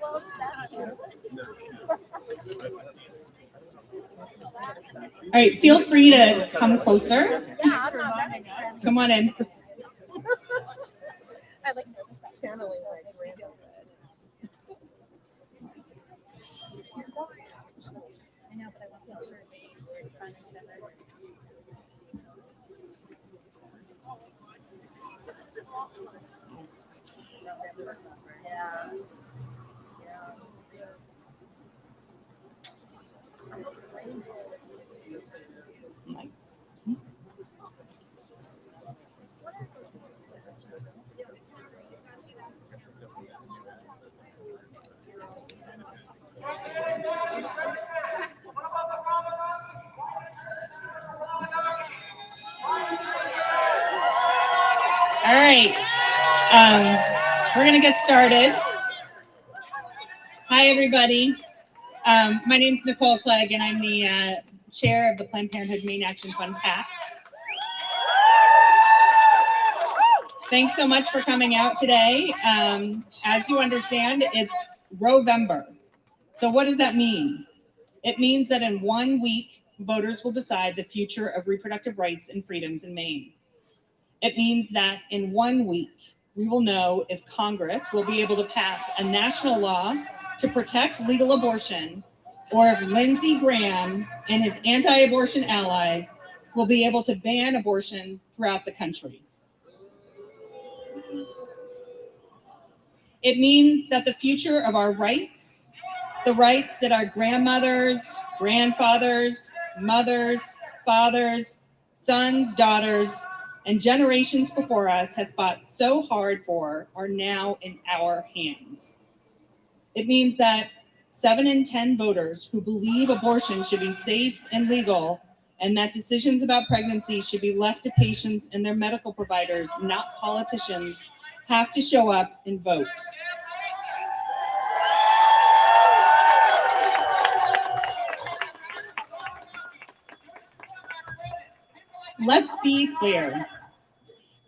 Well, that's you. All right, feel free to come closer. Yeah, I'm not that. Come on in. I like channeling my grandmother. I know, but I wasn't sure if they were front and center. Yeah. All right, we're going to get started. Hi, everybody. My name is Nicole Clegg, and I'm the chair of the Planned Parenthood Maine Action Fund PAC. Thanks so much for coming out today. As you understand, it's Roevember. So what does that mean? It means that in 1 week, voters will decide the future of reproductive rights and freedoms in Maine. It means that in 1 week, we will know if Congress will be able to pass a national law to protect legal abortion, or if Lindsey Graham and his anti-abortion allies will be able to ban abortion throughout the country. It means that the future of our rights, the rights that our grandmothers, grandfathers, mothers, fathers, sons, daughters, and generations before us have fought so hard for, are now in our hands. It means that 7 in 10 voters who believe abortion should be safe and legal, and that decisions about pregnancy should be left to patients and their medical providers, not politicians, have to show up and vote. Let's be clear.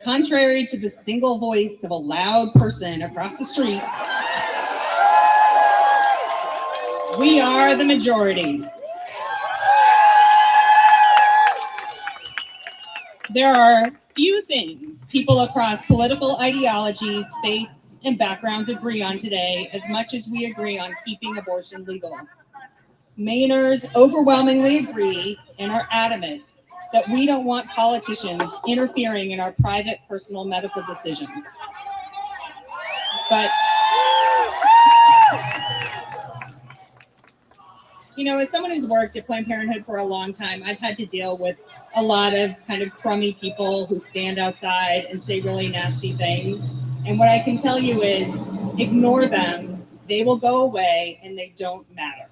Contrary to the single voice of a loud person across the street, we are the majority. There are few things people across political ideologies, faiths, and backgrounds agree on today as much as we agree on keeping abortion legal. Mainers overwhelmingly agree and are adamant that we don't want politicians interfering in our private, personal medical decisions. But, you know, as someone who's worked at Planned Parenthood for a long time, I've had to deal with a lot of kind of crummy people who stand outside and say really nasty things. And what I can tell you is, ignore them. They will go away and they don't matter.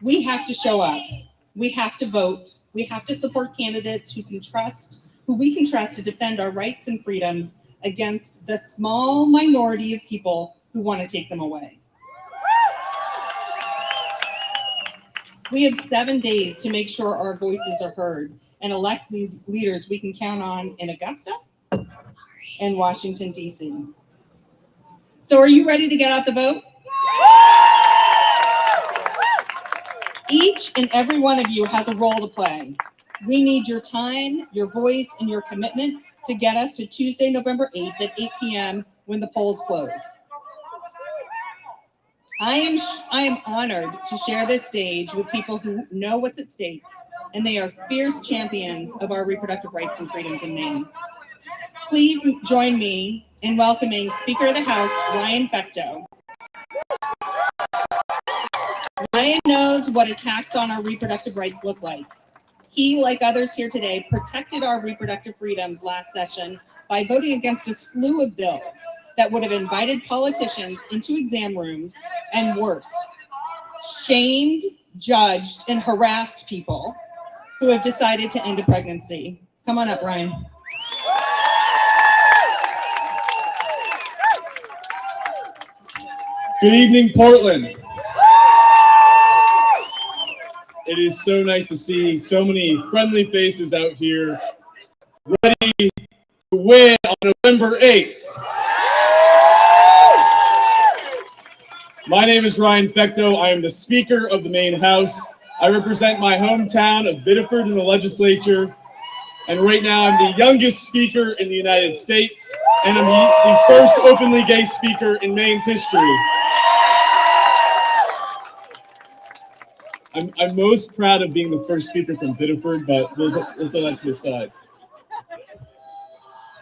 We have to show up. We have to vote. We have to support candidates who we can trust to defend our rights and freedoms against the small minority of people who want to take them away. We have 7 days to make sure our voices are heard and elect leaders we can count on in Augusta and Washington, D.C. So are you ready to get out the vote? Each and every one of you has a role to play. We need your time, your voice, and your commitment to get us to Tuesday, November 8th at 8 p.m. when the polls close. I am honored to share this stage with people who know what's at stake, and they are fierce champions of our reproductive rights and freedoms in Maine. Please join me in welcoming Speaker of the House, Ryan Fecteau. Ryan knows what attacks on our reproductive rights look like. He, like others here today, protected our reproductive freedoms last session by voting against a slew of bills that would have invited politicians into exam rooms and worse, shamed, judged, and harassed people who have decided to end a pregnancy. Come on up, Ryan. Good evening, Portland. It is so nice to see so many friendly faces out here ready to win on November 8th. My name is Ryan Fecteau. I am the Speaker of the Maine House. I represent my hometown of Biddeford in the legislature. And right now I'm the youngest speaker in the United States, and I'm the first openly gay speaker in Maine's history. I'm most proud of being the first speaker from Biddeford, but we'll throw that to the side.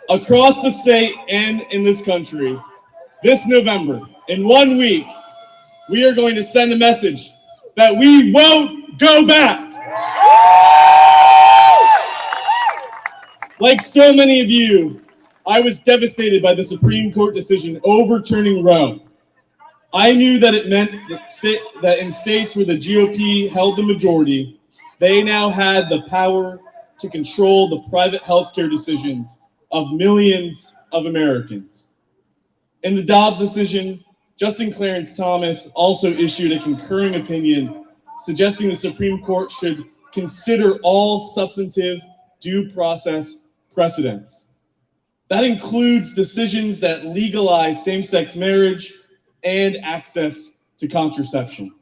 Across the state and in this country, this November, in 1 week, we are going to send a message that we won't go back. Like so many of you, I was devastated by the Supreme Court decision overturning Roe. I knew that it meant that in states where the GOP held the majority, they now had the power to control the private healthcare decisions of millions of Americans. In the Dobbs decision, Justice Clarence Thomas also issued a concurring opinion suggesting the Supreme Court should consider all substantive due process precedents. That includes decisions that legalize same-sex marriage and access to contraception.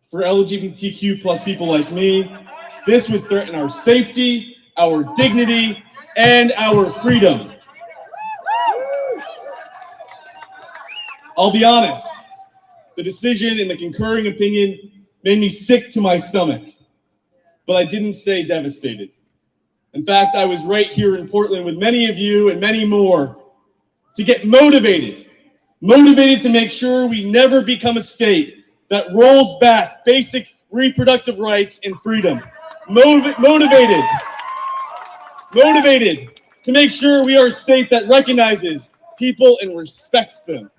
For LGBTQ plus people like me, this would threaten our safety, our dignity, and our freedom. I'll be honest, the decision and the concurring opinion made me sick to my stomach, but I didn't stay devastated. In fact, I was right here in Portland with many of you and many more to get motivated to make sure we never become a state that rolls back basic reproductive rights and freedom. Motivated to make sure we are a state that recognizes people and respects them.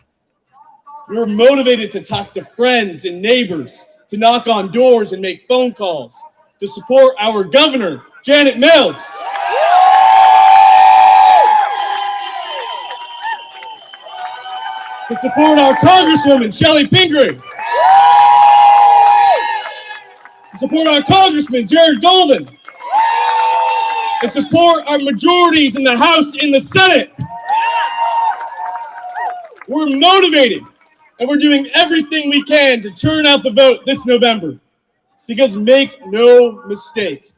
We were motivated to talk to friends and neighbors, to knock on doors and make phone calls, to support our governor, Janet Mills. To support our Congresswoman, Chellie Pingree. To support our Congressman, Jared Golden. And support our majorities in the House and the Senate. We're motivated, and we're doing everything we can to turn out the vote this November. Because make no mistake,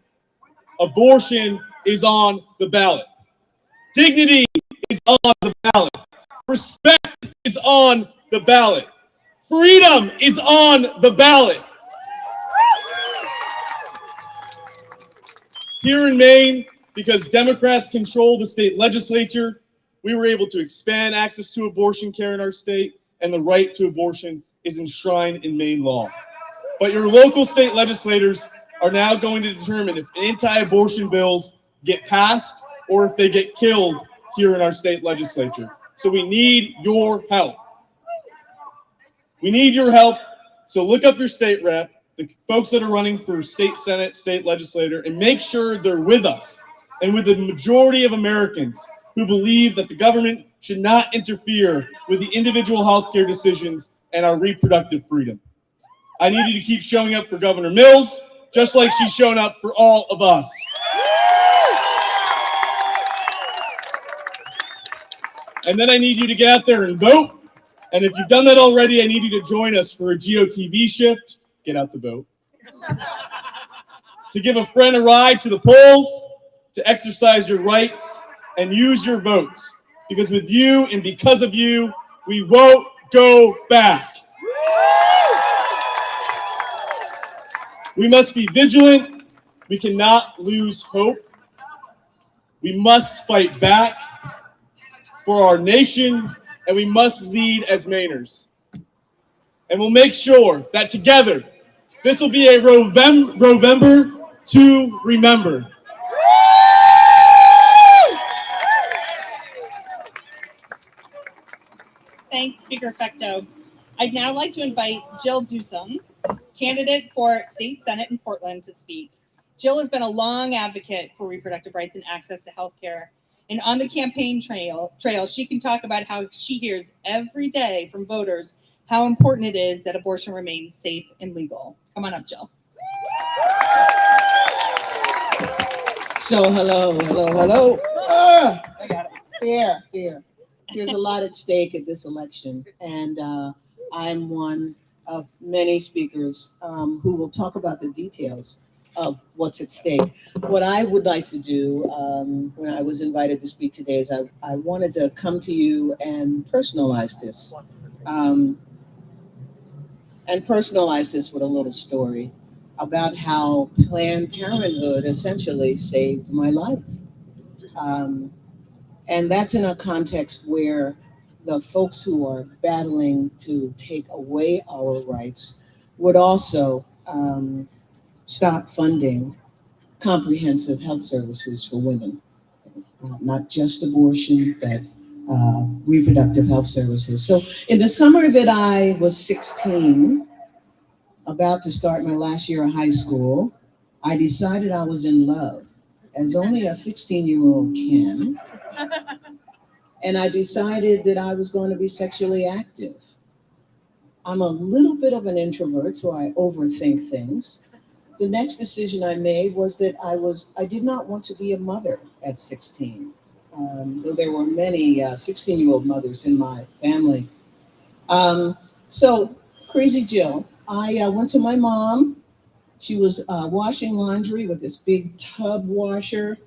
abortion is on the ballot. Dignity is on the ballot. Respect is on the ballot. Freedom is on the ballot. Here in Maine, because Democrats control the state legislature, we were able to expand access to abortion care in our state, and the right to abortion is enshrined in Maine law. But your local state legislators are now going to determine if anti-abortion bills get passed or if they get killed here in our state legislature. So we need your help. We need your help. So look up your state rep, the folks that are running for state senate, state legislator, and make sure they're with us and with the majority of Americans who believe that the government should not interfere with the individual healthcare decisions and our reproductive freedom. I need you to keep showing up for Governor Mills, just like she's shown up for all of us. And then I need you to get out there and vote. And if you've done that already, I need you to join us for a GOTV shift. Get out the vote. To give a friend a ride to the polls, to exercise your rights, and use your votes. Because with you and because of you, we won't go back. We must be vigilant. We cannot lose hope. We must fight back for our nation, and we must lead as Mainers. And we'll make sure that together, this will be a Roevember to remember. Thanks, Speaker Fecteau. I'd now like to invite Jill Dusum, candidate for State Senate in Portland, to speak. Jill has been a long advocate for reproductive rights and access to health care. And on the campaign trail, she can talk about how she hears every day from voters how important it is that abortion remains safe and legal. Come on up, Jill. So hello. I got it. Here. There's a lot at stake at this election, and I'm one of many speakers who will talk about the details of what's at stake. What I would like to do when I was invited to speak today is I wanted to come to you and personalize this, with a little story about how Planned Parenthood essentially saved my life. Um, And that's in a context where the folks who are battling to take away our rights would also stop funding comprehensive health services for women, not just abortion, but reproductive health services. So in the summer that I was 16, about to start my last year of high school, I decided I was in love, as only a 16-year-old can. And I decided that I was going to be sexually active. I'm a little bit of an introvert, so I overthink things. The next decision I made was that I did not want to be a mother at 16. Though there were many 16-year-old mothers in my family. So, Crazy Jill, I went to my mom. She was washing laundry with this big tub washer,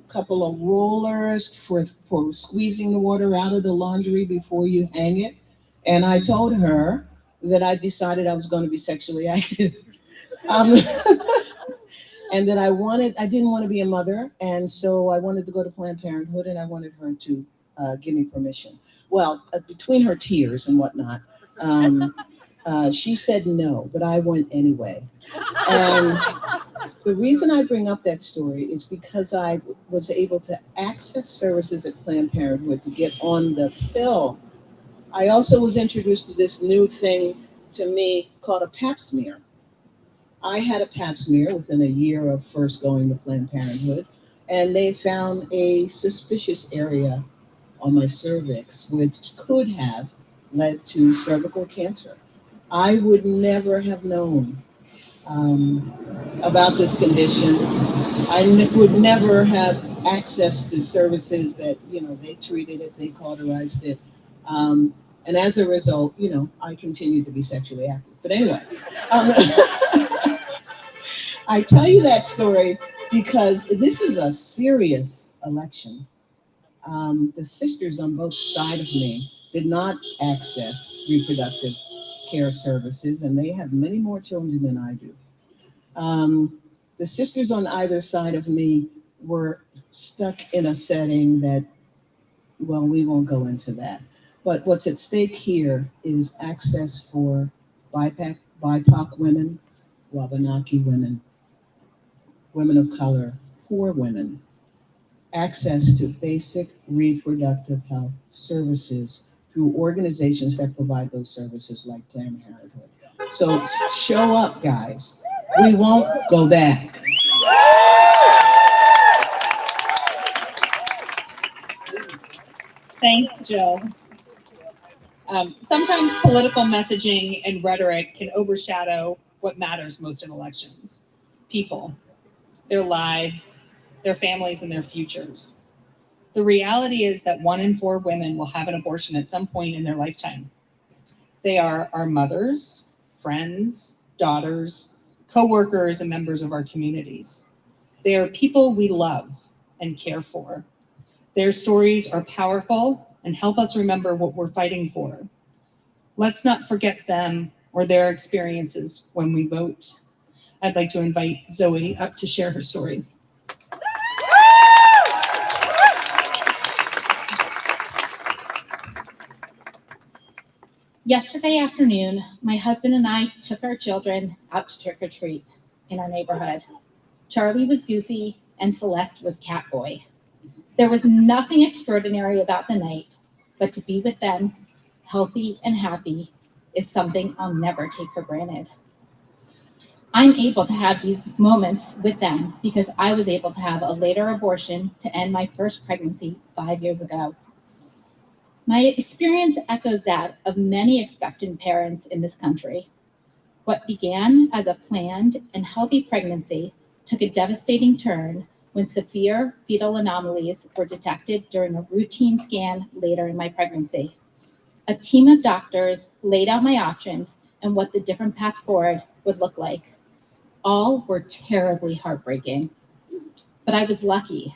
couple of rollers for squeezing the water out of the laundry before you hang it. And I told her that I decided I was going to be sexually active. Um, and that I didn't want to be a mother. And so I wanted to go to Planned Parenthood and I wanted her to give me permission. Well, between her tears and whatnot, she said no, but I went anyway. And the reason I bring up that story is because I was able to access services at Planned Parenthood to get on the pill. I also was introduced to this new thing to me called a pap smear. I had a pap smear within a year of first going to Planned Parenthood, and they found a suspicious area on my cervix, which could have led to cervical cancer. I would never have known about this condition. Would never have accessed the services that, they treated it, they cauterized it. And as a result, I continued to be sexually active. But anyway, um, I tell you that story because this is a serious election. The sisters on both sides of me did not access reproductive care services, and they have many more children than I do. The sisters on either side of me were stuck in a setting that, well, we won't go into that. But what's at stake here is access for BIPOC women, Wabanaki women, women of color, poor women, access to basic reproductive health services through organizations that provide those services like Planned Parenthood. So show up, guys. We won't go back. Thanks, Jill. Sometimes political messaging and rhetoric can overshadow what matters most in elections: people, their lives, their families, and their futures. The reality is that 1 in 4 women will have an abortion at some point in their lifetime. They are our mothers, friends, daughters, co-workers, and members of our communities. They are people we love and care for. Their stories are powerful and help us remember what we're fighting for. Let's not forget them or their experiences when we vote. I'd like to invite Zoe up to share her story. Yesterday afternoon, my husband and I took our children out to trick or treat in our neighborhood. Charlie was Goofy and Celeste was Catboy. There was nothing extraordinary about the night, but to be with them, healthy and happy, is something I'll never take for granted. I'm able to have these moments with them because I was able to have a later abortion to end my first pregnancy 5 years ago. My experience echoes that of many expectant parents in this country. What began as a planned and healthy pregnancy took a devastating turn when severe fetal anomalies were detected during a routine scan later in my pregnancy. A team of doctors laid out my options and what the different paths forward would look like. All were terribly heartbreaking. But I was lucky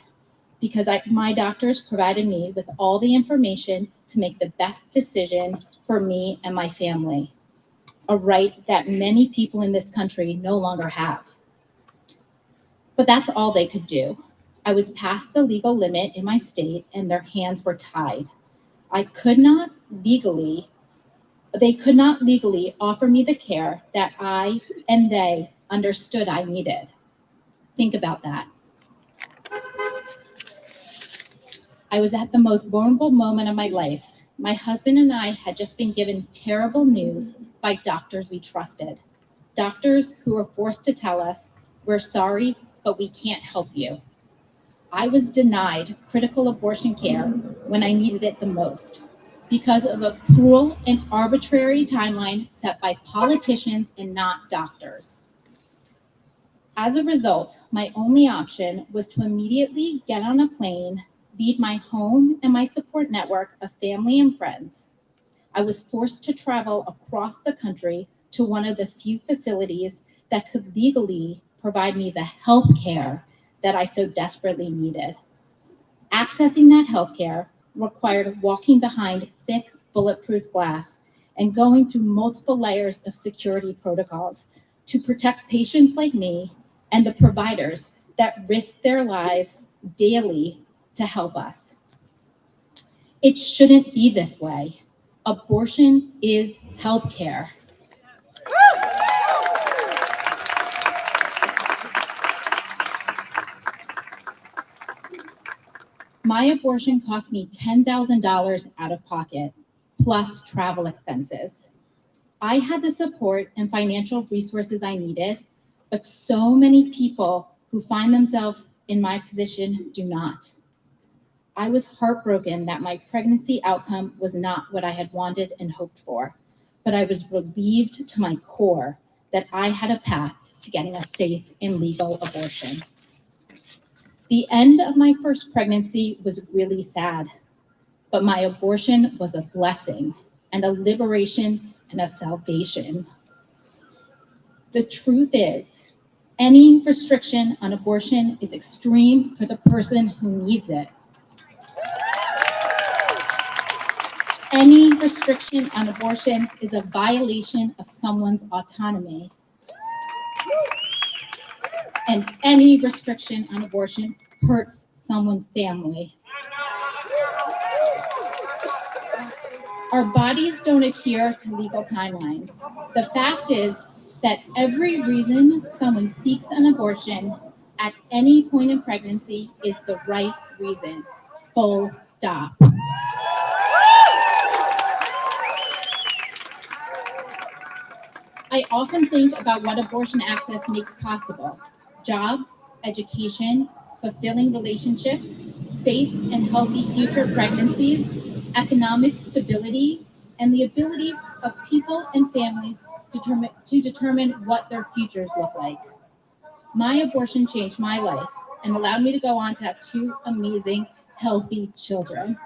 because my doctors provided me with all the information to make the best decision for me and my family, a right that many people in this country no longer have. But that's all they could do. I was past the legal limit in my state and their hands were tied. They could not legally offer me the care that I and they understood I needed. Think about that. I was at the most vulnerable moment of my life. My husband and I had just been given terrible news by doctors we trusted. Doctors who were forced to tell us, "We're sorry, but we can't help you." I was denied critical abortion care when I needed it the most because of a cruel and arbitrary timeline set by politicians and not doctors. As a result, my only option was to immediately get on a plane, leave my home and my support network of family and friends. I was forced to travel across the country to one of the few facilities that could legally provide me the health care that I so desperately needed. Accessing that health care required walking behind thick, bulletproof glass and going through multiple layers of security protocols to protect patients like me and the providers that risk their lives daily to help us. It shouldn't be this way. Abortion is healthcare. My abortion cost me $10,000 out of pocket, plus travel expenses. I had the support and financial resources I needed, but so many people who find themselves in my position do not. I was heartbroken that my pregnancy outcome was not what I had wanted and hoped for, but I was relieved to my core that I had a path to getting a safe and legal abortion. The end of my first pregnancy was really sad, but my abortion was a blessing and a liberation and a salvation. The truth is, any restriction on abortion is extreme for the person who needs it. Any restriction on abortion is a violation of someone's autonomy. And any restriction on abortion hurts someone's family. Our bodies don't adhere to legal timelines. The fact is that every reason someone seeks an abortion at any point in pregnancy is the right reason. Full stop. I often think about what abortion access makes possible: jobs, education, fulfilling relationships, safe and healthy future pregnancies, economic stability, and the ability of people and families to determine what their futures look like. My abortion changed my life and allowed me to go on to have two amazing, healthy children.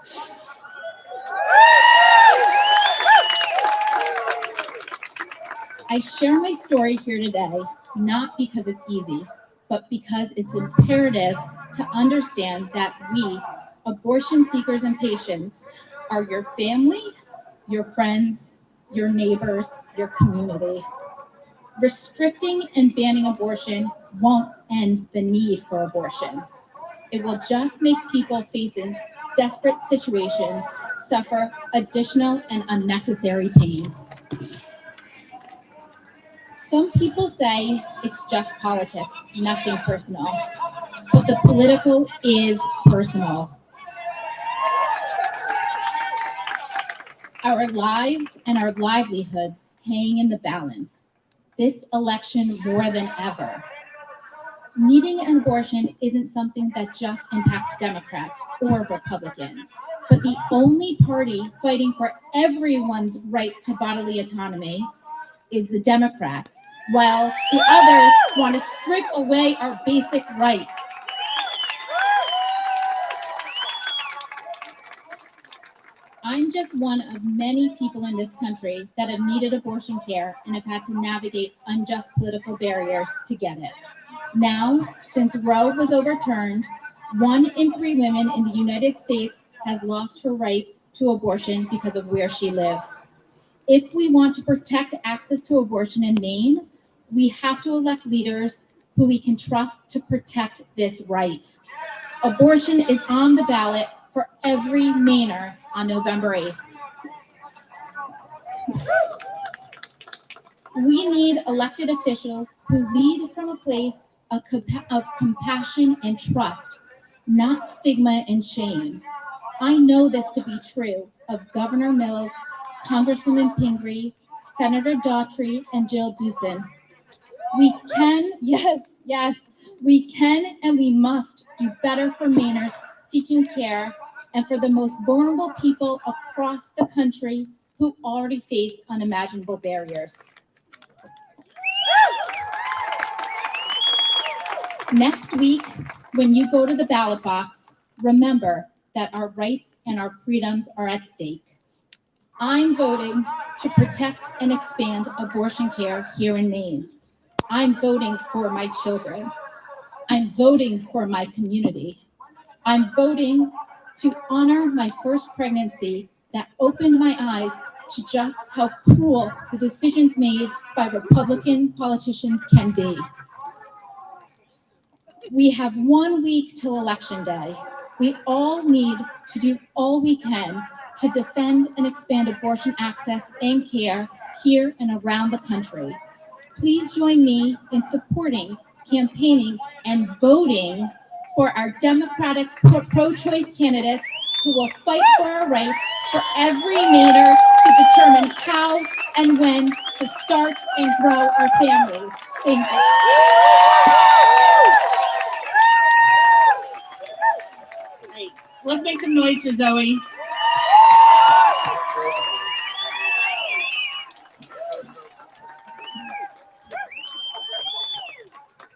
I share my story here today, not because it's easy, but because it's imperative to understand that we, abortion seekers and patients, are your family, your friends, your neighbors, your community. Restricting and banning abortion won't end the need for abortion. It will just make people facing desperate situations suffer additional and unnecessary pain. Some people say it's just politics, nothing personal, but the political is personal. Our lives and our livelihoods hang in the balance. This election more than ever. Needing an abortion isn't something that just impacts Democrats or Republicans, but the only party fighting for everyone's right to bodily autonomy is the Democrats, while the others want to strip away our basic rights. I'm just one of many people in this country that have needed abortion care and have had to navigate unjust political barriers to get it. Now, since Roe was overturned, 1 in 3 women in the United States has lost her right to abortion because of where she lives. If we want to protect access to abortion in Maine, we have to elect leaders who we can trust to protect this right. Abortion is on the ballot for every Mainer on November 8th. We need elected officials who lead from a place of compassion and trust, not stigma and shame. I know this to be true of Governor Mills, Congresswoman Pingree, Senator Daughtry, and Jill Dewson. We can, yes, we can and we must do better for Mainers seeking care and for the most vulnerable people across the country who already face unimaginable barriers. Next week, when you go to the ballot box, remember that our rights and our freedoms are at stake. I'm voting to protect and expand abortion care here in Maine. I'm voting for my children. I'm voting for my community. I'm voting to honor my first pregnancy that opened my eyes to just how cruel the decisions made by Republican politicians can be. We have 1 week till Election Day. We all need to do all we can to defend and expand abortion access and care here and around the country. Please join me in supporting, campaigning, and voting for our Democratic pro-choice candidates who will fight for our rights for every Mainer to determine how and when to start and grow our families. Thank you. Great. Let's make some noise for Zoe.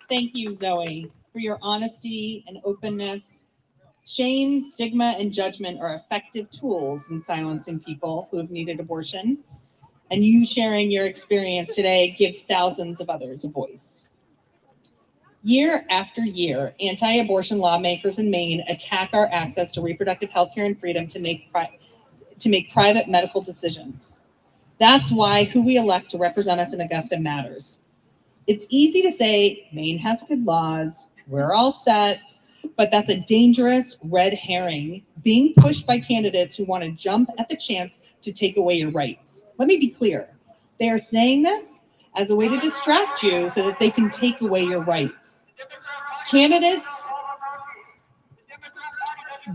Thank you, Zoe, for your honesty and openness. Shame, stigma, and judgment are effective tools in silencing people who have needed abortion. And you sharing your experience today gives thousands of others a voice. Year after year, anti-abortion lawmakers in Maine attack our access to reproductive health care and freedom to make private medical decisions. That's why who we elect to represent us in Augusta matters. It's easy to say Maine has good laws, we're all set, but that's a dangerous red herring being pushed by candidates who want to jump at the chance to take away your rights. Let me be clear. They are saying this as a way to distract you so that they can take away your rights. Candidates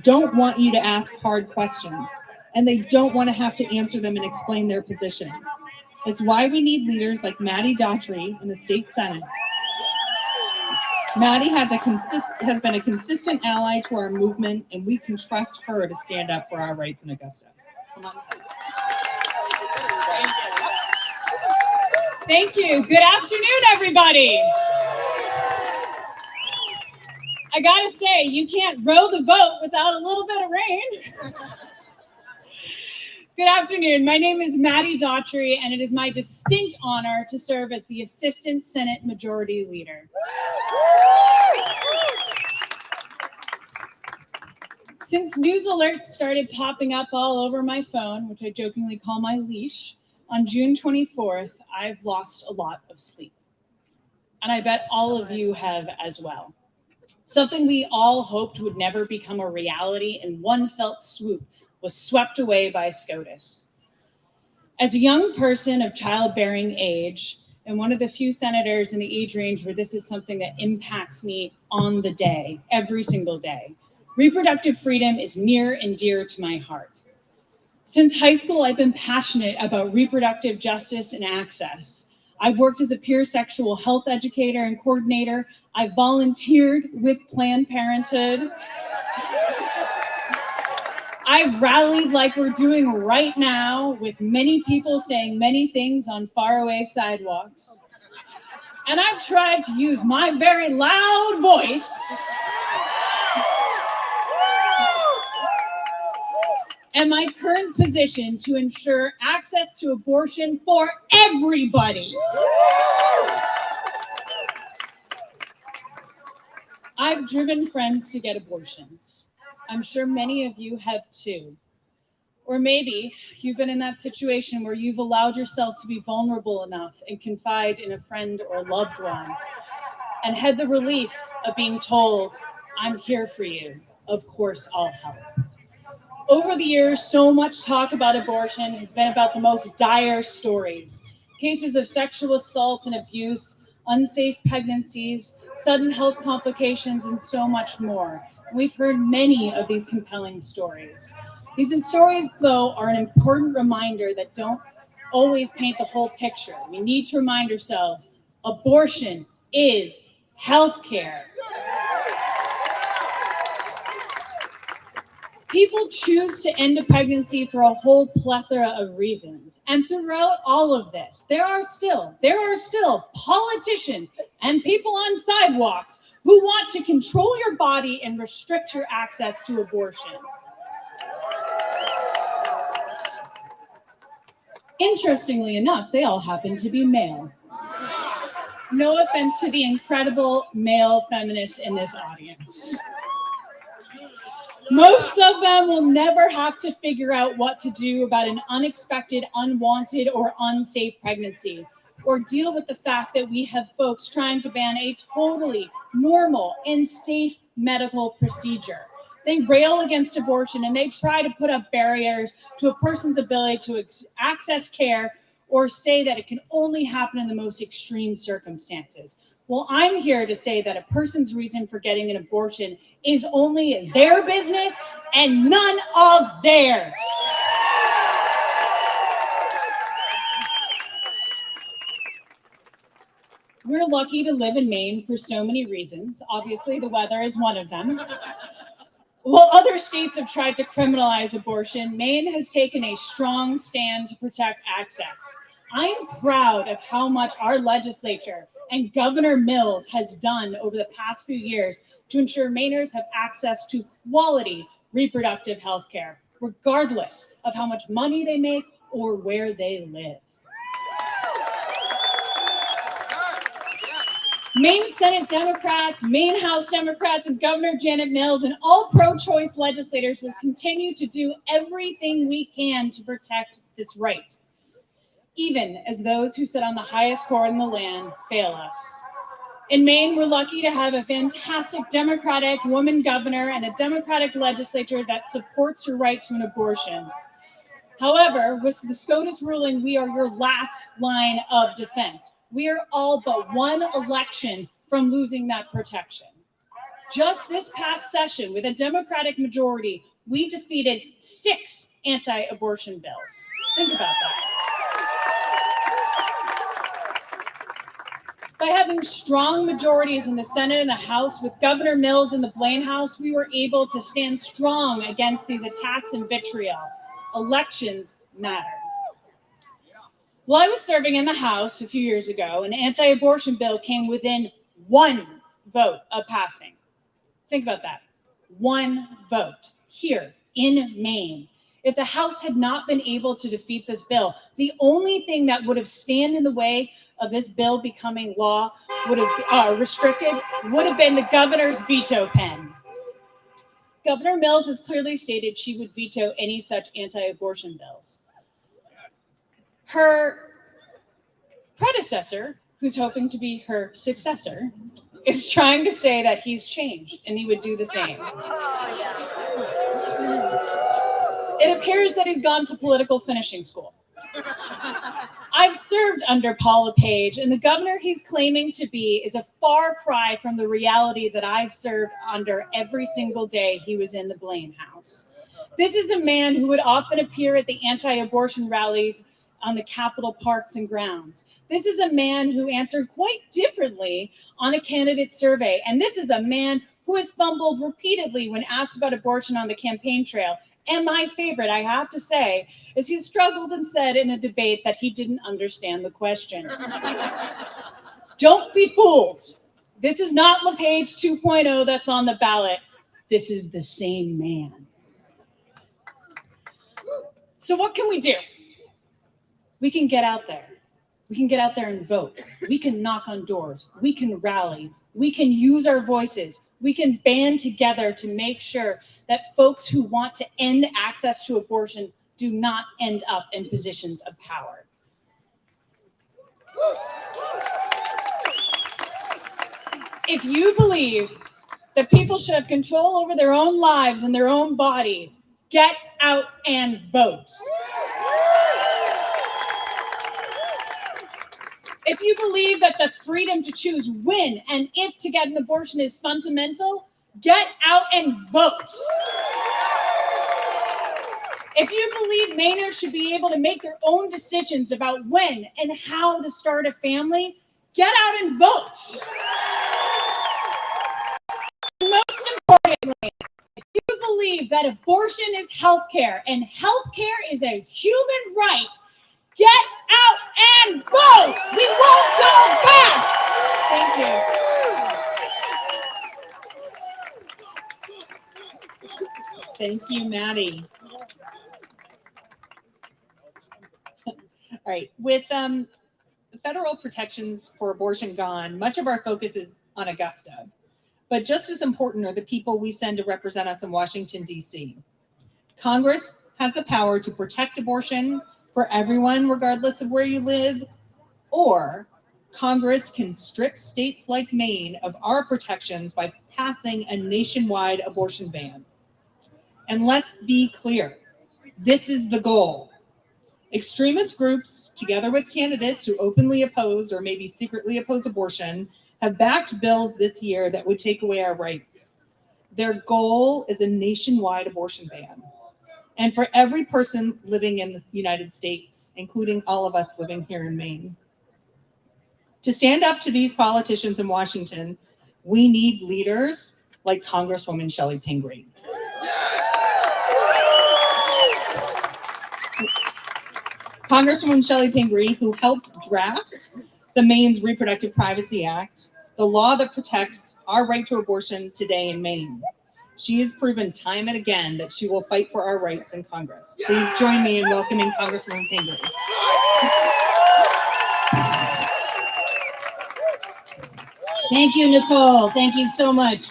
don't want you to ask hard questions, and they don't want to have to answer them and explain their position. It's why we need leaders like Mattie Daughtry in the state Senate. Mattie has been a consistent ally to our movement, and we can trust her to stand up for our rights in Augusta. Come on. Thank you. Good afternoon, everybody. I gotta say, you can't row the vote without a little bit of rain. Good afternoon. My name is Mattie Daughtry, and it is my distinct honor to serve as the Assistant Senate Majority Leader. Since news alerts started popping up all over my phone, which I jokingly call my leash, on June 24th, I've lost a lot of sleep. And I bet all of you have as well. Something we all hoped would never become a reality in one fell swoop was swept away by SCOTUS. As a young person of childbearing age, and one of the few senators in the age range where this is something that impacts me on the day, every single day, reproductive freedom is near and dear to my heart. Since high school, I've been passionate about reproductive justice and access. I've worked as a peer sexual health educator and coordinator. I've volunteered with Planned Parenthood. I've rallied like we're doing right now with many people saying many things on faraway sidewalks. And I've tried to use my very loud voice and my current position to ensure access to abortion for everybody. I've driven friends to get abortions. I'm sure many of you have too. Or maybe you've been in that situation where you've allowed yourself to be vulnerable enough and confide in a friend or loved one and had the relief of being told, I'm here for you. Of course, I'll help. Over the years, so much talk about abortion has been about the most dire stories. Cases of sexual assault and abuse, unsafe pregnancies, sudden health complications, and so much more. We've heard many of these compelling stories. These stories, though, are an important reminder that don't always paint the whole picture. We need to remind ourselves, abortion is healthcare. People choose to end a pregnancy for a whole plethora of reasons. And throughout all of this, there are still politicians and people on sidewalks who want to control your body and restrict your access to abortion. Interestingly enough, they all happen to be male. No offense to the incredible male feminists in this audience. Most of them will never have to figure out what to do about an unexpected, unwanted, or unsafe pregnancy, or deal with the fact that we have folks trying to ban a totally normal and safe medical procedure. They rail against abortion and they try to put up barriers to a person's ability to access care or say that it can only happen in the most extreme circumstances. Well, I'm here to say that a person's reason for getting an abortion is only their business and none of theirs. We're lucky to live in Maine for so many reasons. Obviously, the weather is one of them. While other states have tried to criminalize abortion, Maine has taken a strong stand to protect access. I am proud of how much our legislature and Governor Mills has done over the past few years to ensure Mainers have access to quality reproductive health care, regardless of how much money they make or where they live. Maine Senate Democrats, Maine House Democrats, and Governor Janet Mills and all pro-choice legislators will continue to do everything we can to protect this right, even as those who sit on the highest court in the land fail us. In Maine, we're lucky to have a fantastic Democratic woman governor and a Democratic legislature that supports your right to an abortion. However, with the SCOTUS ruling, we are your last line of defense. We are all but one election from losing that protection. Just this past session, with a Democratic majority, we defeated 6 anti-abortion bills. Think about that. By having strong majorities in the Senate and the House, with Governor Mills in the Blaine House, we were able to stand strong against these attacks and vitriol. Elections matter. While I was serving in the House a few years ago, an anti-abortion bill came within 1 vote of passing. Think about that. 1 vote here in Maine. If the House had not been able to defeat this bill, the only thing that would have stand in the way of this bill becoming law, would have restricted, would have been the governor's veto pen. Governor Mills has clearly stated she would veto any such anti-abortion bills. Her predecessor, who's hoping to be her successor, is trying to say that he's changed and he would do the same. It appears that he's gone to political finishing school. I've served under Paul LePage, and the governor he's claiming to be is a far cry from the reality that I've served under every single day he was in the Blaine House. This is a man who would often appear at the anti-abortion rallies on the Capitol parks and grounds. This is a man who answered quite differently on a candidate survey, and this is a man who has fumbled repeatedly when asked about abortion on the campaign trail. And my favorite, I have to say, is he struggled and said in a debate that he didn't understand the question. Don't be fooled. This is not LePage 2.0 that's on the ballot. This is the same man. So what can we do? We can get out there. We can get out there and vote. We can knock on doors. We can rally. We can use our voices. We can band together to make sure that folks who want to end access to abortion do not end up in positions of power. If you believe that people should have control over their own lives and their own bodies, get out and vote. If you believe that the freedom to choose when and if to get an abortion is fundamental, get out and vote. If you believe Mainers should be able to make their own decisions about when and how to start a family, get out and vote. Most importantly, if you believe that abortion is healthcare and healthcare is a human right, get out and vote. We won't go back. Thank you. Thank you, Mattie. All right, with federal protections for abortion gone, much of our focus is on Augusta. But just as important are the people we send to represent us in Washington, D.C. Congress has the power to protect abortion for everyone, regardless of where you live, or Congress can strip states like Maine of our protections by passing a nationwide abortion ban. And let's be clear, this is the goal. Extremist groups, together with candidates who openly oppose or maybe secretly oppose abortion, have backed bills this year that would take away our rights. Their goal is a nationwide abortion ban. And for every person living in the United States, including all of us living here in Maine. To stand up to these politicians in Washington, we need leaders like Congresswoman Chellie Pingree. Congresswoman Chellie Pingree, who helped draft the Maine's Reproductive Privacy Act, the law that protects our right to abortion today in Maine. She has proven time and again that she will fight for our rights in Congress. Please join me in welcoming Congresswoman Pingree. Thank you, Nicole. Thank you so much.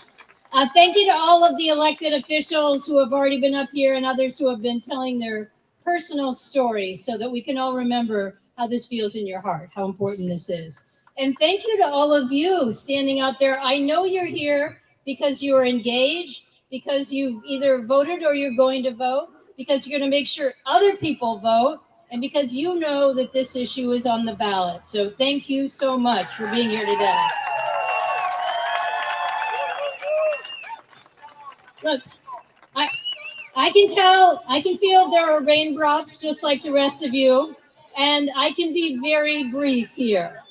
Thank you to all of the elected officials who have already been up here and others who have been telling their personal stories so that we can all remember how this feels in your heart, how important this is. And thank you to all of you standing out there. I know you're here because you are engaged, because you've either voted or you're going to vote, because you're going to make sure other people vote, and because you know that this issue is on the ballot. So thank you so much for being here today. Look, I can feel there are raindrops just like the rest of you, and I can be very brief here.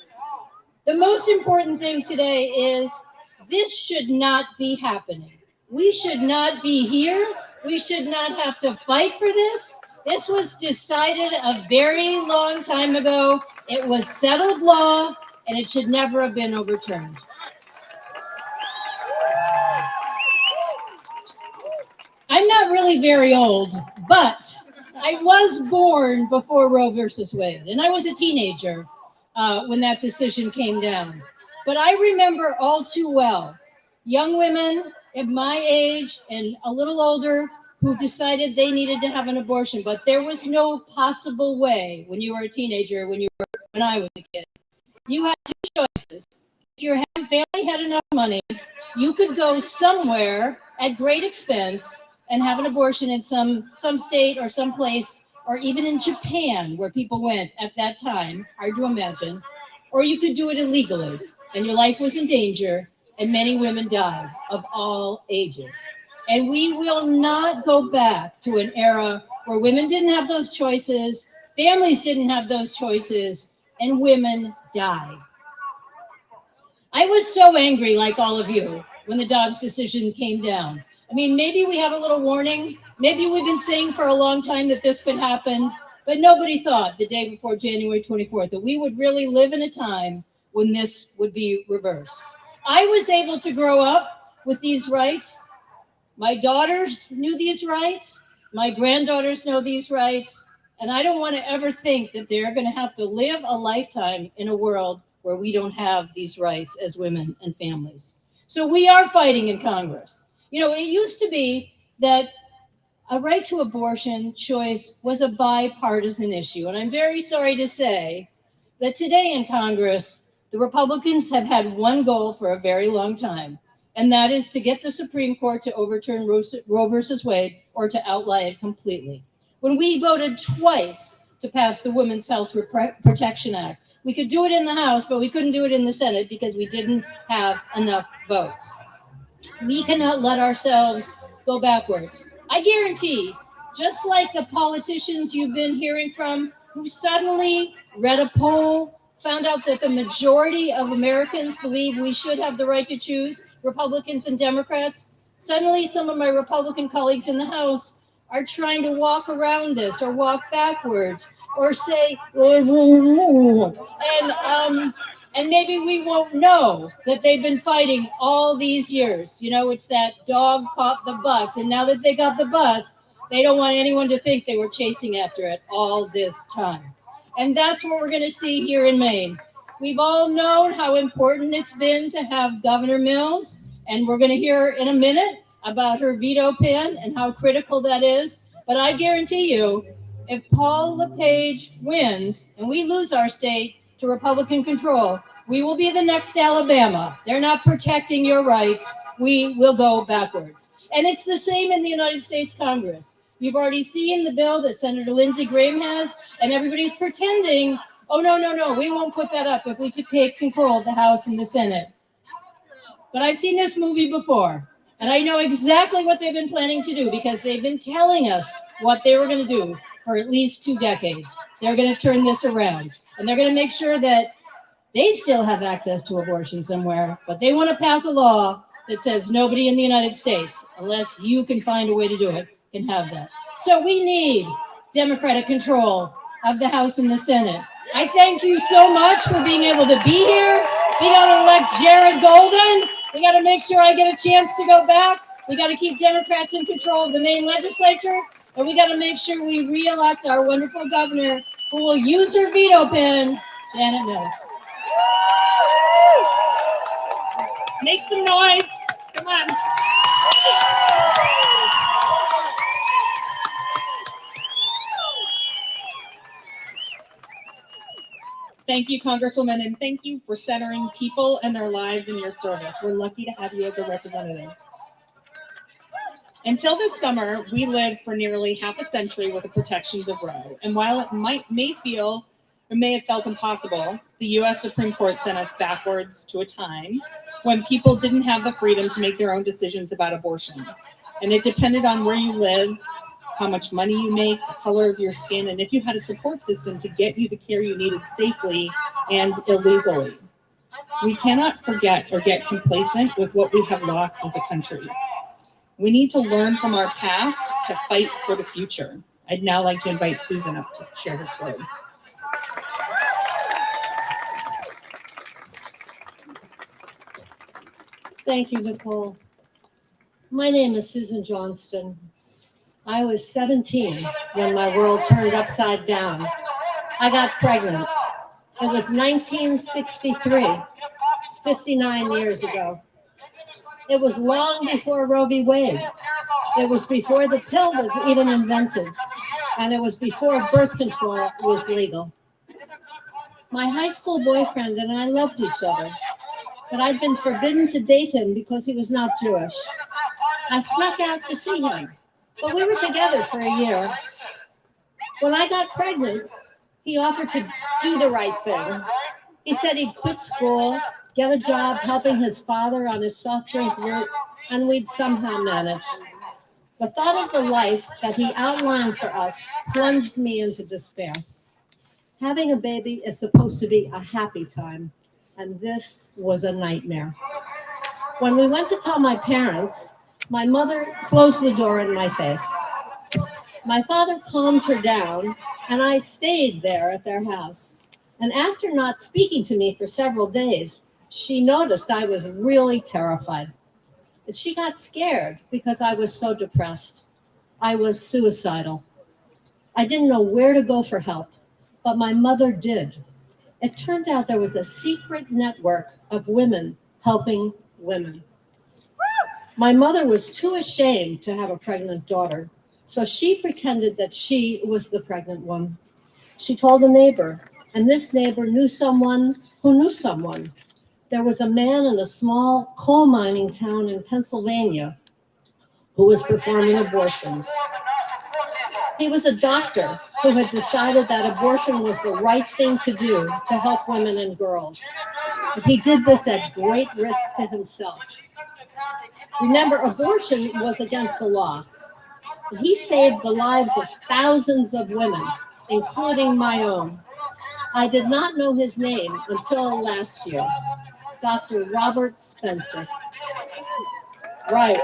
The most important thing today is this should not be happening. We should not be here. We should not have to fight for this. This was decided a very long time ago. It was settled law, and it should never have been overturned. I'm not really very old, but I was born before Roe versus Wade, and I was a teenager when that decision came down. But I remember all too well young women at my age and a little older who decided they needed to have an abortion, but there was no possible way when you were a teenager, when I was a kid. You had two choices. If your family had enough money, you could go somewhere at great expense and have an abortion in some state or some place, or even in Japan where people went at that time, hard to imagine, or you could do it illegally and your life was in danger and many women died of all ages. And we will not go back to an era where women didn't have those choices, families didn't have those choices, and women died. I was so angry, like all of you, when the Dobbs decision came down. I mean, maybe we have a little warning. Maybe we've been saying for a long time that this could happen, but nobody thought the day before January 24th that we would really live in a time when this would be reversed. I was able to grow up with these rights. My daughters knew these rights. My granddaughters know these rights. And I don't want to ever think that they're going to have to live a lifetime in a world where we don't have these rights as women and families. So we are fighting in Congress. You know, it used to be that a right to abortion choice was a bipartisan issue. And I'm very sorry to say that today in Congress, the Republicans have had one goal for a very long time, and that is to get the Supreme Court to overturn Roe versus Wade or to outlaw it completely. When we voted twice to pass the Women's Health Protection Act, we could do it in the House, but we couldn't do it in the Senate because we didn't have enough votes. We cannot let ourselves go backwards. I guarantee, just like the politicians you've been hearing from who suddenly read a poll, found out that the majority of Americans believe we should have the right to choose, Republicans and Democrats, suddenly some of my Republican colleagues in the House are trying to walk around this or walk backwards or say, and maybe we won't know that they've been fighting all these years. You know, it's that dog caught the bus. And now that they got the bus, they don't want anyone to think they were chasing after it all this time. And that's what we're going to see here in Maine. We've all known how important it's been to have Governor Mills. And we're going to hear in a minute about her veto pen and how critical that is. But I guarantee you, if Paul LePage wins and we lose our state to Republican control, we will be the next Alabama. They're not protecting your rights. We will go backwards. And it's the same in the United States Congress. You've already seen the bill that Senator Lindsey Graham has, and everybody's pretending, oh, no, we won't put that up if we take control of the House and the Senate. But I've seen this movie before, and I know exactly what they've been planning to do because they've been telling us what they were going to do for at least 2 decades. They're going to turn this around, and they're going to make sure that they still have access to abortion somewhere, but they want to pass a law that says nobody in the United States, unless you can find a way to do it, can have that. So we need Democratic control of the House and the Senate. I thank you so much for being able to be here. We got to elect Jared Golden. We got to make sure I get a chance to go back. We got to keep Democrats in control of the Maine legislature. And we got to make sure we re-elect our wonderful governor who will use her veto pen, Janet Mills. Make some noise. Come on. Thank you, Congresswoman, and thank you for centering people and their lives in your service. We're lucky to have you as a representative. Until this summer, we lived for nearly half a century with the protections of Roe. And while it may have felt impossible, the U.S. Supreme Court sent us backwards to a time when people didn't have the freedom to make their own decisions about abortion. And it depended on where you live, how much money you make, the color of your skin, and if you had a support system to get you the care you needed safely and illegally. We cannot forget or get complacent with what we have lost as a country. We need to learn from our past to fight for the future. I'd now like to invite Susan up to share her story. Thank you, Nicole. My name is Susan Johnston. I was 17 when my world turned upside down. I got pregnant. It was 1963, 59 years ago. It was long before Roe v. Wade. It was before the pill was even invented. And it was before birth control was legal. My high school boyfriend and I loved each other, but I'd been forbidden to date him because he was not Jewish. I snuck out to see him, but we were together for a year. When I got pregnant, he offered to do the right thing. He said he'd quit school, get a job helping his father on his soft drink route, and we'd somehow manage. The thought of the life that he outlined for us plunged me into despair. Having a baby is supposed to be a happy time, and this was a nightmare. When we went to tell my parents, my mother closed the door in my face. My father calmed her down, and I stayed there at their house. And after not speaking to me for several days, she noticed I was really terrified. But she got scared because I was so depressed. I was suicidal. I didn't know where to go for help, but my mother did. It turned out there was a secret network of women helping women. My mother was too ashamed to have a pregnant daughter, so she pretended that she was the pregnant one. She told a neighbor, and this neighbor knew someone who knew someone. There was a man in a small coal mining town in Pennsylvania who was performing abortions. He was a doctor who had decided that abortion was the right thing to do to help women and girls. But he did this at great risk to himself. Remember, abortion was against the law. He saved the lives of thousands of women, including my own. I did not know his name until last year, Dr. Robert Spencer. Right.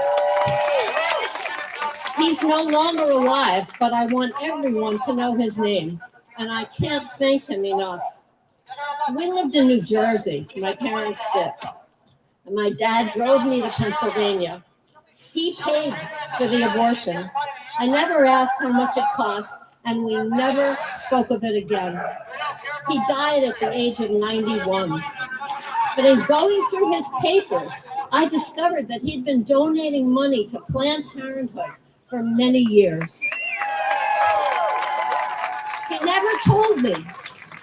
He's no longer alive, but I want everyone to know his name, and I can't thank him enough. We lived in New Jersey, my parents did, and my dad drove me to Pennsylvania. He paid for the abortion. I never asked how much it cost, and we never spoke of it again. He died at the age of 91. But in going through his papers, I discovered that he'd been donating money to Planned Parenthood for many years. He never told me,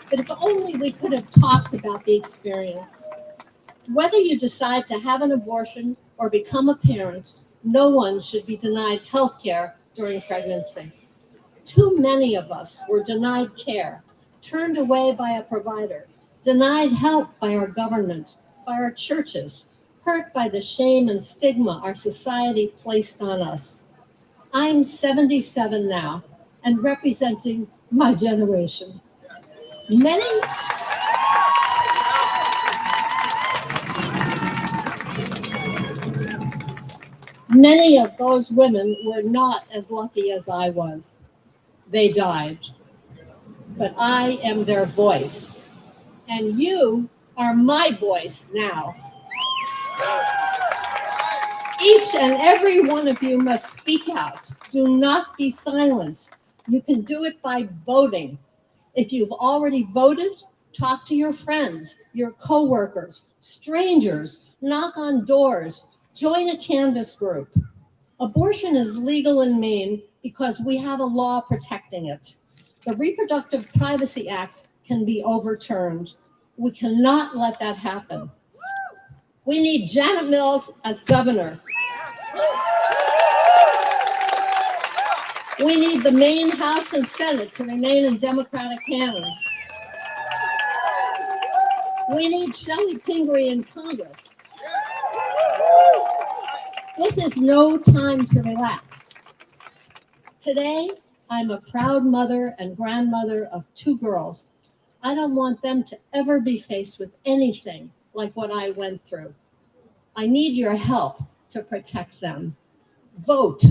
but if only we could have talked about the experience. Whether you decide to have an abortion or become a parent, no one should be denied health care during pregnancy. Too many of us were denied care, turned away by a provider, denied help by our government, by our churches, hurt by the shame and stigma our society placed on us. I'm 77 now and representing my generation. Many of those women were not as lucky as I was. They died. But I am their voice. And you are my voice now. Each and every one of you must speak out. Do not be silent. You can do it by voting. If you've already voted, talk to your friends, your coworkers, strangers, knock on doors, join a canvas group. Abortion is legal in Maine because we have a law protecting it. The Reproductive Privacy Act can be overturned. We cannot let that happen. We need Janet Mills as governor. We need the Maine House and Senate to remain in Democratic hands. We need Chellie Pingree in Congress. This is no time to relax. Today, I'm a proud mother and grandmother of 2 girls. I don't want them to ever be faced with anything like what I went through. I need your help to protect them. Vote.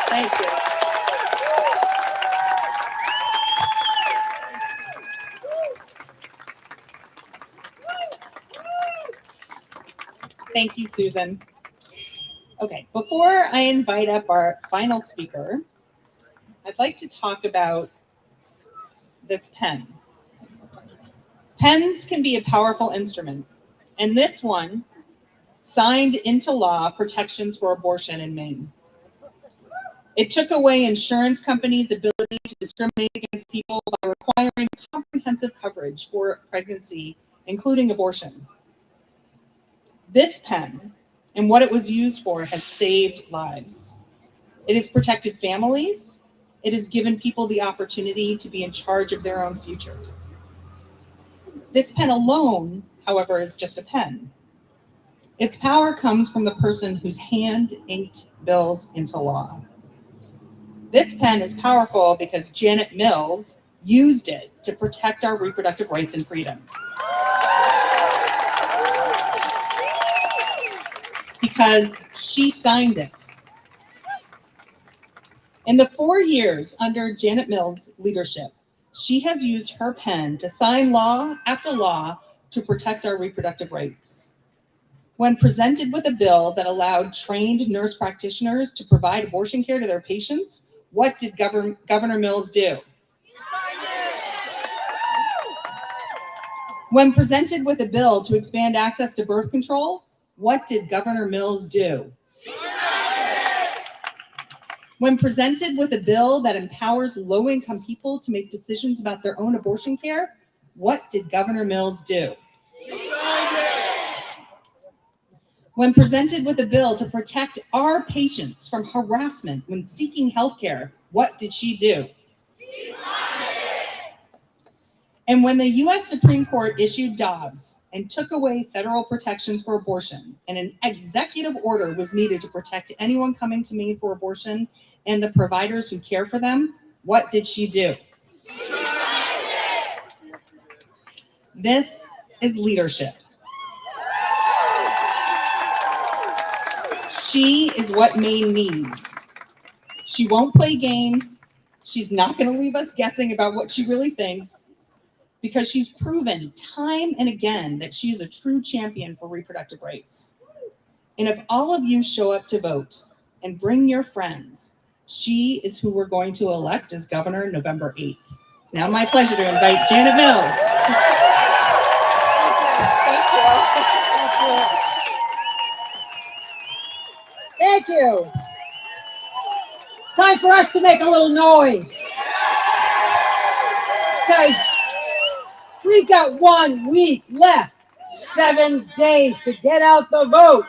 Thank you. Thank you, Susan. Okay, before I invite up our final speaker, I'd like to talk about this pen. Pens can be a powerful instrument, and this one signed into law protections for abortion in Maine. It took away insurance companies' ability to discriminate against people by requiring comprehensive coverage for pregnancy, including abortion. This pen and what it was used for has saved lives. It has protected families. It has given people the opportunity to be in charge of their own futures. This pen alone, however, is just a pen. Its power comes from the person whose hand inked bills into law. This pen is powerful because Janet Mills used it to protect our reproductive rights and freedoms. Because she signed it. In the 4 years under Janet Mills' leadership, she has used her pen to sign law after law to protect our reproductive rights. When presented with a bill that allowed trained nurse practitioners to provide abortion care to their patients, what did Governor Mills do? When presented with a bill to expand access to birth control, what did Governor Mills do? When presented with a bill that empowers low-income people to make decisions about their own abortion care, what did Governor Mills do? When presented with a bill to protect our patients from harassment when seeking health care, what did she do? And when the U.S. Supreme Court issued Dobbs and took away federal protections for abortion, and an executive order was needed to protect anyone coming to Maine for abortion and the providers who care for them, what did she do? This is leadership. She is what Maine needs. She won't play games. She's not going to leave us guessing about what she really thinks, because she's proven time and again that she is a true champion for reproductive rights. And if all of you show up to vote and bring your friends, she is who we're going to elect as governor November 8th. It's now my pleasure to invite Janet Mills. Thank you. It's time for us to make a little noise. Guys, we've got 1 week left, 7 days to get out the vote.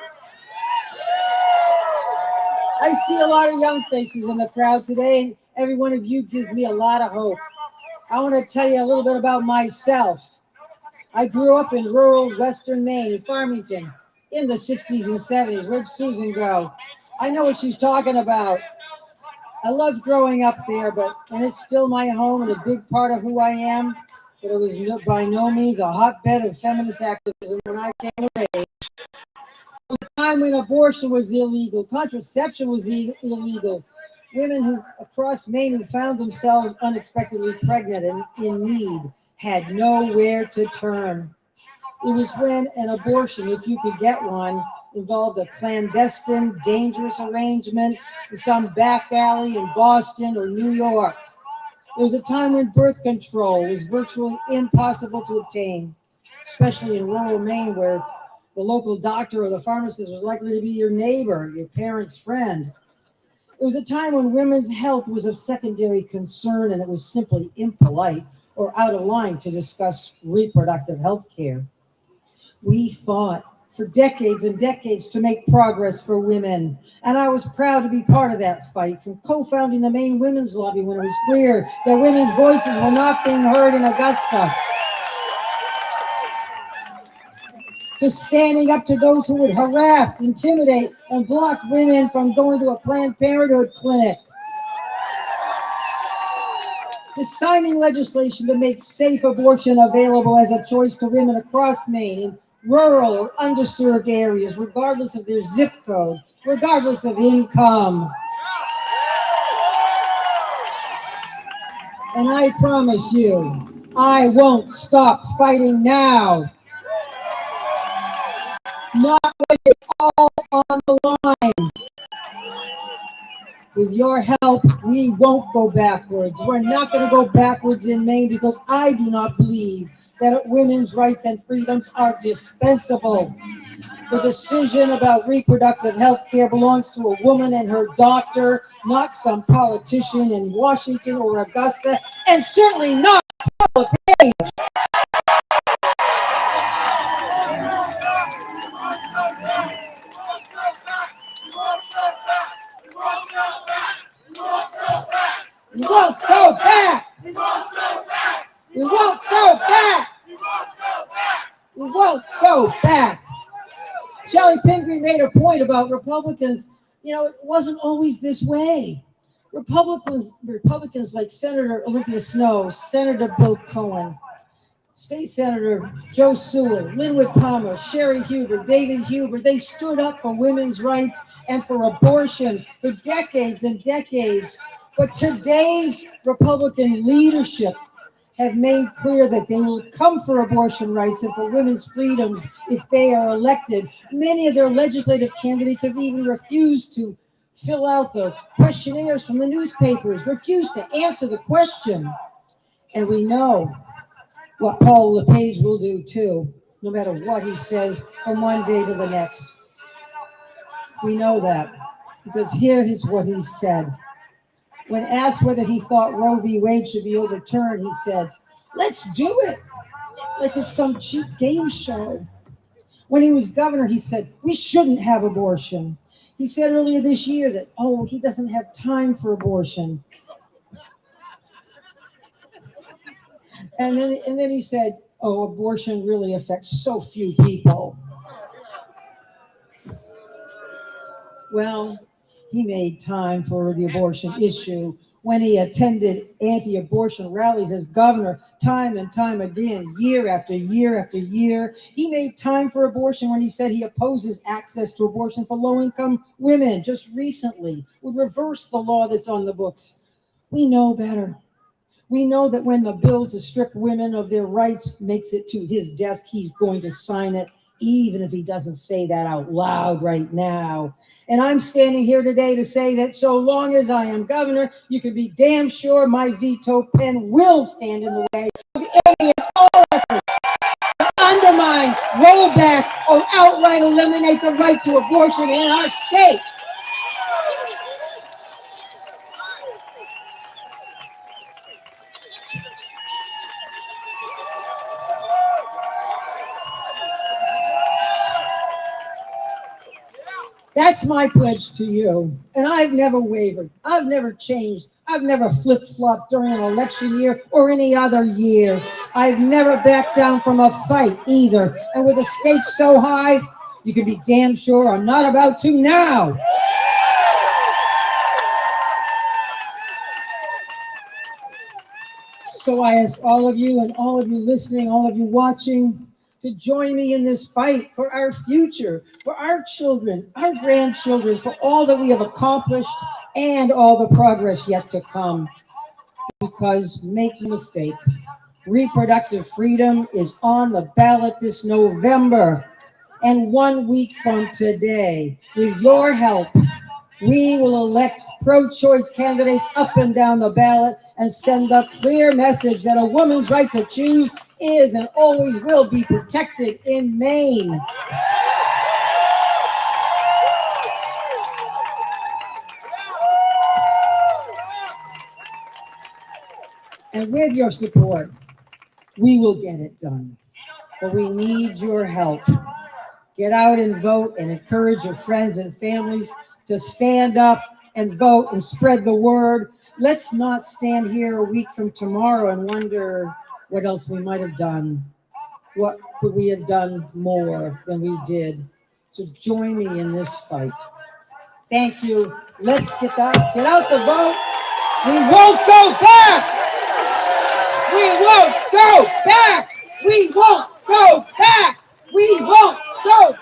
I see a lot of young faces in the crowd today. Every one of you gives me a lot of hope. I want to tell you a little bit about myself. I grew up in rural Western Maine, in Farmington, in the 60s and 70s. Where'd Susan go? I know what she's talking about. I loved growing up there, and it's still my home and a big part of who I am. But it was by no means a hotbed of feminist activism when I came of age. It was a time when abortion was illegal, contraception was illegal. Women who across Maine who found themselves unexpectedly pregnant and in need had nowhere to turn. It was when an abortion, if you could get one, involved a clandestine, dangerous arrangement in some back alley in Boston or New York. There was a time when birth control was virtually impossible to obtain, especially in rural Maine, where the local doctor or the pharmacist was likely to be your neighbor, your parent's friend. It was a time when women's health was of secondary concern, and it was simply impolite or out of line to discuss reproductive health care. We fought for decades and decades to make progress for women, and I was proud to be part of that fight, from co-founding the Maine Women's Lobby when it was clear that women's voices were not being heard in Augusta, to standing up to those who would harass, intimidate, and block women from going to a Planned Parenthood clinic, to signing legislation to make safe abortion available as a choice to women across Maine in rural or underserved areas, regardless of their zip code, regardless of income. And I promise you, I won't stop fighting now. Not when it's all on the line. With your help, we won't go backwards. We're not going to go backwards in Maine, because I do not believe that women's rights and freedoms are dispensable. The decision about reproductive health care belongs to a woman and her doctor, not some politician in Washington or Augusta, and certainly not Paula Page. We won't go back. We won't go back. We won't go back. We won't go back. Chellie Pingree made a point about Republicans. You know, it wasn't always this way. Republicans like Senator Olympia Snowe, Senator Bill Cohen, State Senator Joe Sewell, Linwood Palmer, Sherry Huber, David Huber, they stood up for women's rights and for abortion for decades and decades. But today's Republican leadership have made clear that they will come for abortion rights and for women's freedoms if they are elected. Many of their legislative candidates have even refused to fill out the questionnaires from the newspapers, refused to answer the question. And we know what Paul LePage will do too, no matter what he says from one day to the next. We know that because here is what he said. When asked whether he thought Roe v. Wade should be overturned, he said, "Let's do it," like it's some cheap game show. When he was governor, he said, "We shouldn't have abortion." He said earlier this year that, he doesn't have time for abortion. And then he said, abortion really affects so few people. Well, he made time for the abortion issue when he attended anti-abortion rallies as governor time and time again, year after year after year. He made time for abortion when he said he opposes access to abortion for low-income women. Just recently, would reverse the law that's on the books. We know better. We know that when the bill to strip women of their rights makes it to his desk, he's going to sign it, even if he doesn't say that out loud right now. And I'm standing here today to say that so long as I am governor, you can be damn sure my veto pen will stand in the way of any and all efforts to undermine, roll back, or outright eliminate the right to abortion in our state. That's my pledge to you. And I've never wavered. I've never changed. I've never flip-flopped during an election year or any other year. I've never backed down from a fight either. And with the stakes so high, you can be damn sure I'm not about to now. So I ask all of you and all of you listening, all of you watching, to join me in this fight for our future, for our children, our grandchildren, for all that we have accomplished and all the progress yet to come. Because make no mistake, reproductive freedom is on the ballot this November. And 1 week from today, with your help, we will elect pro-choice candidates up and down the ballot and send the clear message that a woman's right to choose is and always will be protected in Maine. And with your support, we will get it done. But we need your help. Get out and vote and encourage your friends and families to stand up and vote and spread the word. Let's not stand here a week from tomorrow and wonder what else we might have done. What could we have done more than we did? So join me in this fight. Thank you. Let's get out the vote. We won't go back. We won't go back. We won't go back. We won't go